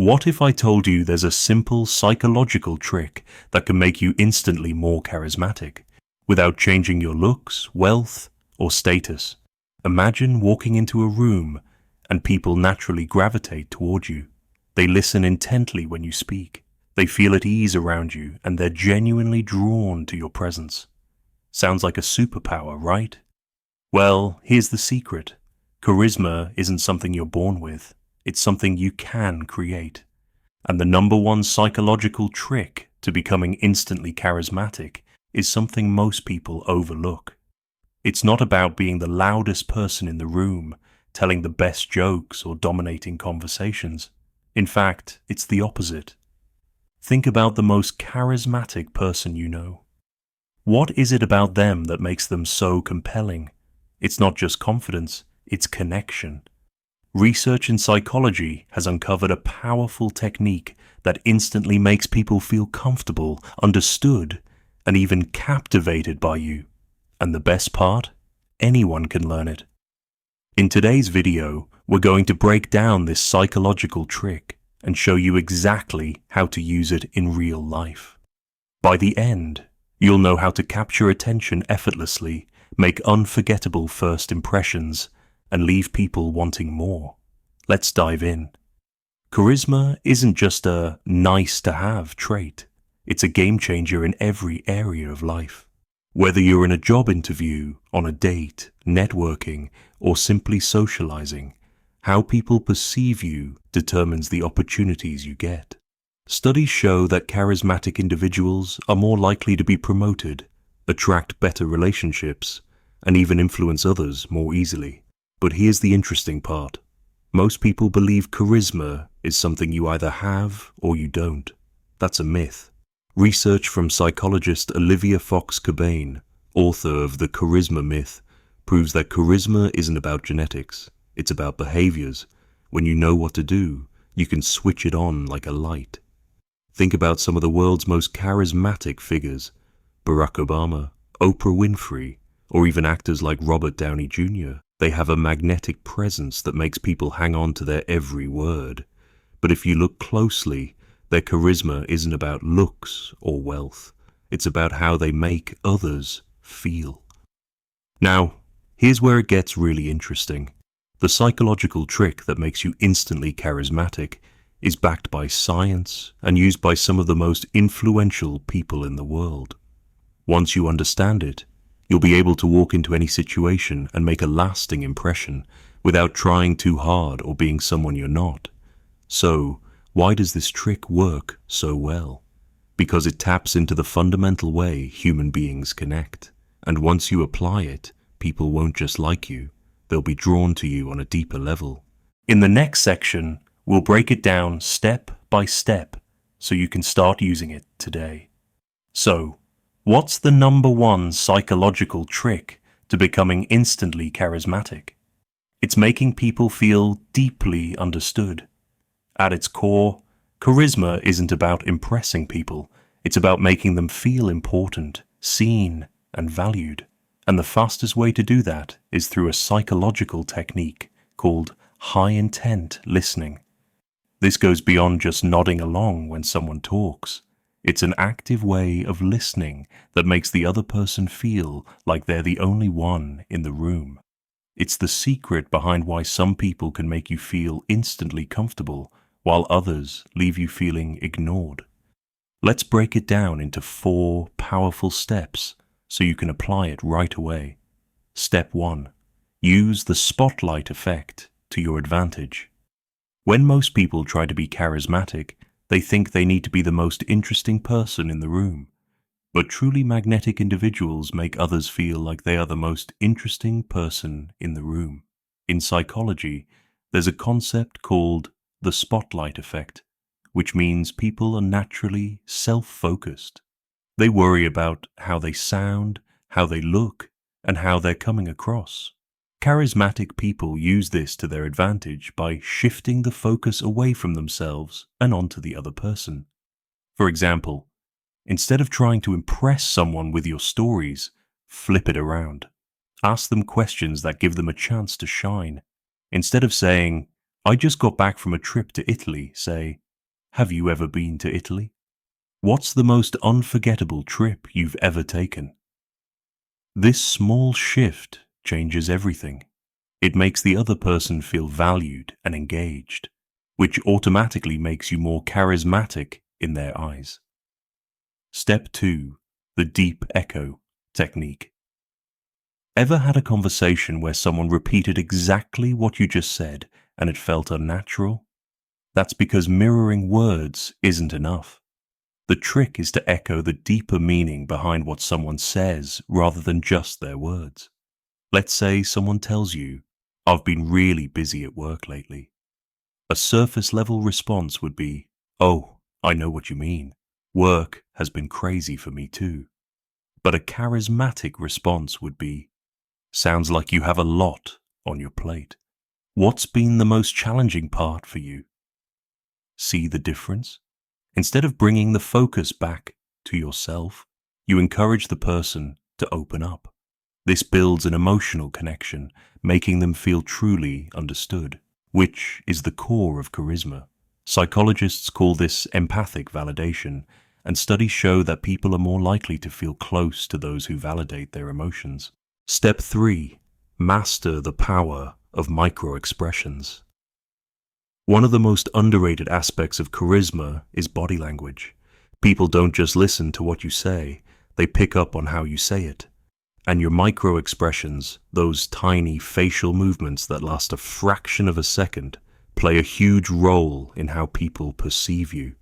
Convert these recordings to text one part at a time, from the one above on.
What if I told you there's a simple psychological trick that can make you instantly more charismatic, without changing your looks, wealth, or status? Imagine walking into a room and people naturally gravitate toward you. They listen intently when you speak. They feel at ease around you, and they're genuinely drawn to your presence. Sounds like a superpower, right? Well, here's the secret. Charisma isn't something you're born with. It's something you can create. And the number one psychological trick to becoming instantly charismatic is something most people overlook. It's not about being the loudest person in the room, telling the best jokes, or dominating conversations. In fact, it's the opposite. Think about the most charismatic person you know. What is it about them that makes them so compelling? It's not just confidence, it's connection. Research in psychology has uncovered a powerful technique that instantly makes people feel comfortable, understood, and even captivated by you. And the best part? Anyone can learn it. In today's video, we're going to break down this psychological trick and show you exactly how to use it in real life. By the end, you'll know how to capture attention effortlessly, make unforgettable first impressions, and leave people wanting more. Let's dive in. Charisma isn't just a nice-to-have trait. It's a game changer in every area of life. Whether you're in a job interview, on a date, networking, or simply socializing, how people perceive you determines the opportunities you get. Studies show that charismatic individuals are more likely to be promoted, attract better relationships, and even influence others more easily. But here's the interesting part. Most people believe charisma is something you either have or you don't. That's a myth. Research from psychologist Olivia Fox-Cobain, author of The Charisma Myth, proves that charisma isn't about genetics. It's about behaviors. When you know what to do, you can switch it on like a light. Think about some of the world's most charismatic figures. Barack Obama, Oprah Winfrey, or even actors like Robert Downey Jr. They have a magnetic presence that makes people hang on to their every word. But if you look closely, their charisma isn't about looks or wealth. It's about how they make others feel. Now, here's where it gets really interesting. The psychological trick that makes you instantly charismatic is backed by science and used by some of the most influential people in the world. Once you understand it, you'll be able to walk into any situation and make a lasting impression without trying too hard or being someone you're not. So, why does this trick work so well? Because it taps into the fundamental way human beings connect. And once you apply it, people won't just like you, they'll be drawn to you on a deeper level. In the next section, we'll break it down step by step so you can start using it today. So, what's the number one psychological trick to becoming instantly charismatic? It's making people feel deeply understood. At its core, charisma isn't about impressing people. It's about making them feel important, seen, and valued. And the fastest way to do that is through a psychological technique called high-intent listening. This goes beyond just nodding along when someone talks. It's an active way of listening that makes the other person feel like they're the only one in the room. It's the secret behind why some people can make you feel instantly comfortable, while others leave you feeling ignored. Let's break it down into 4 powerful steps so you can apply it right away. Step 1. Use the spotlight effect to your advantage. When most people try to be charismatic, they think they need to be the most interesting person in the room. But truly magnetic individuals make others feel like they are the most interesting person in the room. In psychology, there's a concept called the spotlight effect, which means people are naturally self-focused. They worry about how they sound, how they look, and how they're coming across. Charismatic people use this to their advantage by shifting the focus away from themselves and onto the other person. For example, instead of trying to impress someone with your stories, flip it around. Ask them questions that give them a chance to shine. Instead of saying, "I just got back from a trip to Italy," say, Have you ever been to Italy? What's the most unforgettable trip you've ever taken? This small shift changes everything. It makes the other person feel valued and engaged, which automatically makes you more charismatic in their eyes. Step 2. The deep echo technique. Ever had a conversation where someone repeated exactly what you just said and it felt unnatural? That's because mirroring words isn't enough. The trick is to echo the deeper meaning behind what someone says rather than just their words. Let's say someone tells you, "I've been really busy at work lately." A surface level response would be, "Oh, I know what you mean. Work has been crazy for me too." But a charismatic response would be, "Sounds like you have a lot on your plate. What's been the most challenging part for you?" See the difference? Instead of bringing the focus back to yourself, you encourage the person to open up. This builds an emotional connection, making them feel truly understood, which is the core of charisma. Psychologists call this empathic validation, and studies show that people are more likely to feel close to those who validate their emotions. Step 3. Master the power of micro-expressions. One of the most underrated aspects of charisma is body language. People don't just listen to what you say, they pick up on how you say it. And your micro-expressions, those tiny facial movements that last a fraction of a second, play a huge role in how people perceive you.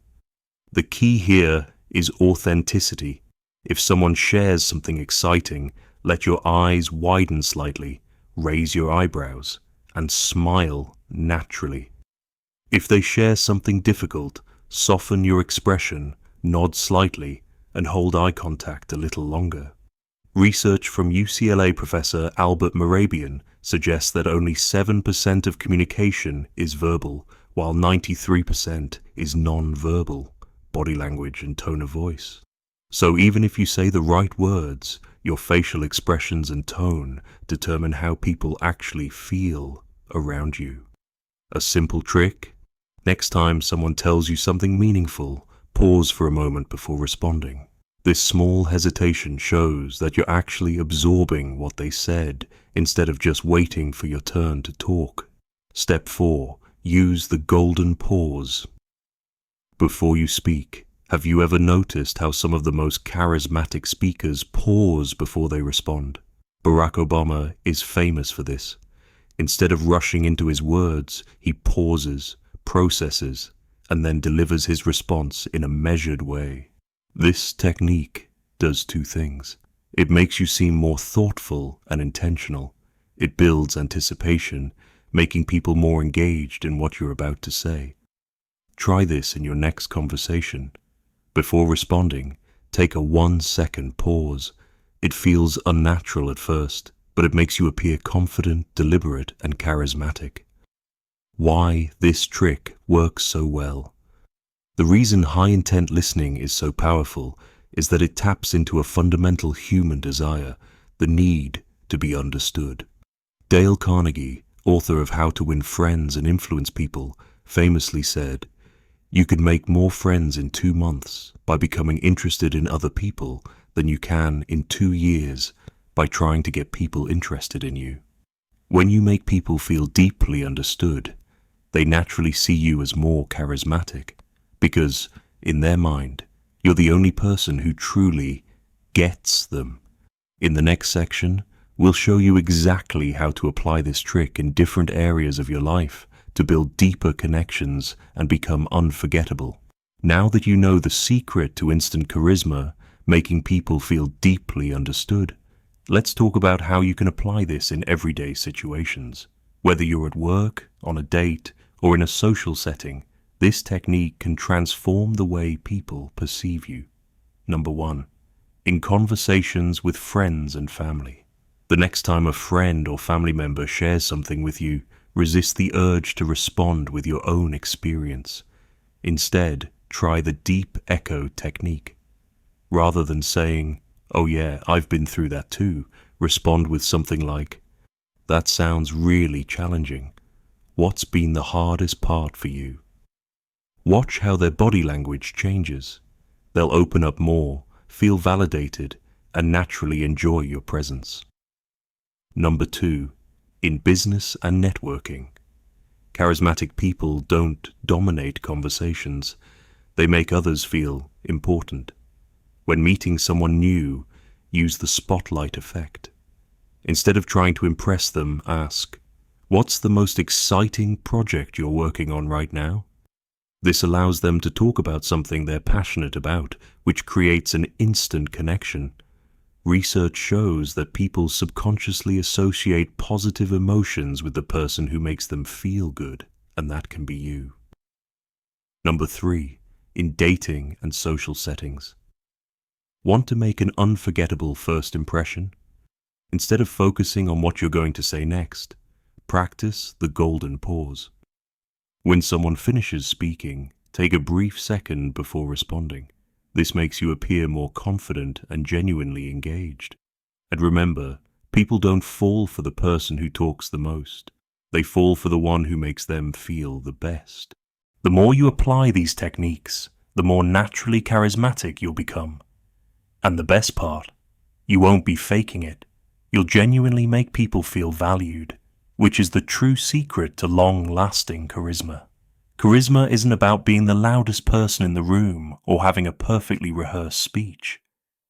The key here is authenticity. If someone shares something exciting, let your eyes widen slightly, raise your eyebrows, and smile naturally. If they share something difficult, soften your expression, nod slightly, and hold eye contact a little longer. Research from UCLA professor Albert Mehrabian suggests that only 7% of communication is verbal, while 93% is non-verbal, body language and tone of voice. So even if you say the right words, your facial expressions and tone determine how people actually feel around you. A simple trick: next time someone tells you something meaningful, pause for a moment before responding. This small hesitation shows that you're actually absorbing what they said instead of just waiting for your turn to talk. Step 4. Use the golden pause. Before you speak, have you ever noticed how some of the most charismatic speakers pause before they respond? Barack Obama is famous for this. Instead of rushing into his words, he pauses, processes, and then delivers his response in a measured way. This technique does two things. It makes you seem more thoughtful and intentional. It builds anticipation, making people more engaged in what you're about to say. Try this in your next conversation. Before responding, take a 1-second pause. It feels unnatural at first, but it makes you appear confident, deliberate, and charismatic. Why this trick works so well. The reason high-intent listening is so powerful is that it taps into a fundamental human desire, the need to be understood. Dale Carnegie, author of How to Win Friends and Influence People, famously said, "You can make more friends in 2 months by becoming interested in other people than you can in 2 years by trying to get people interested in you." When you make people feel deeply understood, they naturally see you as more charismatic, because, in their mind, you're the only person who truly gets them. In the next section, we'll show you exactly how to apply this trick in different areas of your life to build deeper connections and become unforgettable. Now that you know the secret to instant charisma, making people feel deeply understood, let's talk about how you can apply this in everyday situations. Whether you're at work, on a date, or in a social setting, this technique can transform the way people perceive you. Number 1. In conversations with friends and family. The next time a friend or family member shares something with you, resist the urge to respond with your own experience. Instead, try the deep echo technique. Rather than saying, "Oh yeah, I've been through that too," respond with something like, "That sounds really challenging. What's been the hardest part for you?" Watch how their body language changes. They'll open up more, feel validated, and naturally enjoy your presence. Number 2, in business and networking. Charismatic people don't dominate conversations. They make others feel important. When meeting someone new, use the spotlight effect. Instead of trying to impress them, ask, "What's the most exciting project you're working on right now?" This allows them to talk about something they're passionate about, which creates an instant connection. Research shows that people subconsciously associate positive emotions with the person who makes them feel good, and that can be you. Number 3, in dating and social settings. Want to make an unforgettable first impression? Instead of focusing on what you're going to say next, practice the golden pause. When someone finishes speaking, take a brief second before responding. This makes you appear more confident and genuinely engaged. And remember, people don't fall for the person who talks the most. They fall for the one who makes them feel the best. The more you apply these techniques, the more naturally charismatic you'll become. And the best part, you won't be faking it. You'll genuinely make people feel valued, which is the true secret to long-lasting charisma. Charisma isn't about being the loudest person in the room or having a perfectly rehearsed speech.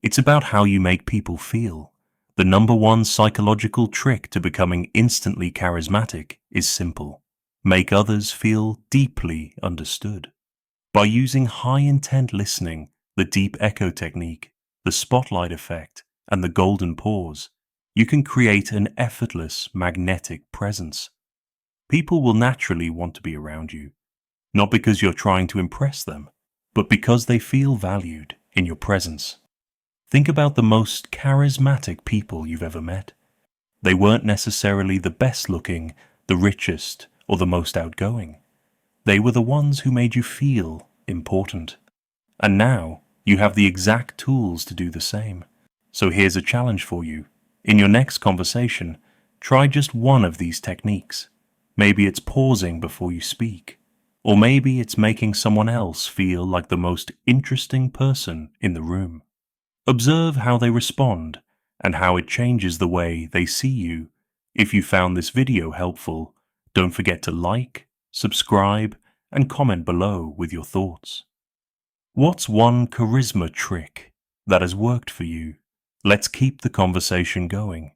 It's about how you make people feel. The number one psychological trick to becoming instantly charismatic is simple. Make others feel deeply understood. By using high-intent listening, the deep echo technique, the spotlight effect, and the golden pause, you can create an effortless, magnetic presence. People will naturally want to be around you, not because you're trying to impress them, but because they feel valued in your presence. Think about the most charismatic people you've ever met. They weren't necessarily the best looking, the richest, or the most outgoing. They were the ones who made you feel important. And now you have the exact tools to do the same. So here's a challenge for you. In your next conversation, try just one of these techniques. Maybe it's pausing before you speak, or maybe it's making someone else feel like the most interesting person in the room. Observe how they respond and how it changes the way they see you. If you found this video helpful, don't forget to like, subscribe, and comment below with your thoughts. What's one charisma trick that has worked for you? Let's keep the conversation going.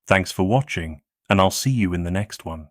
Thanks for watching, and I'll see you in the next one.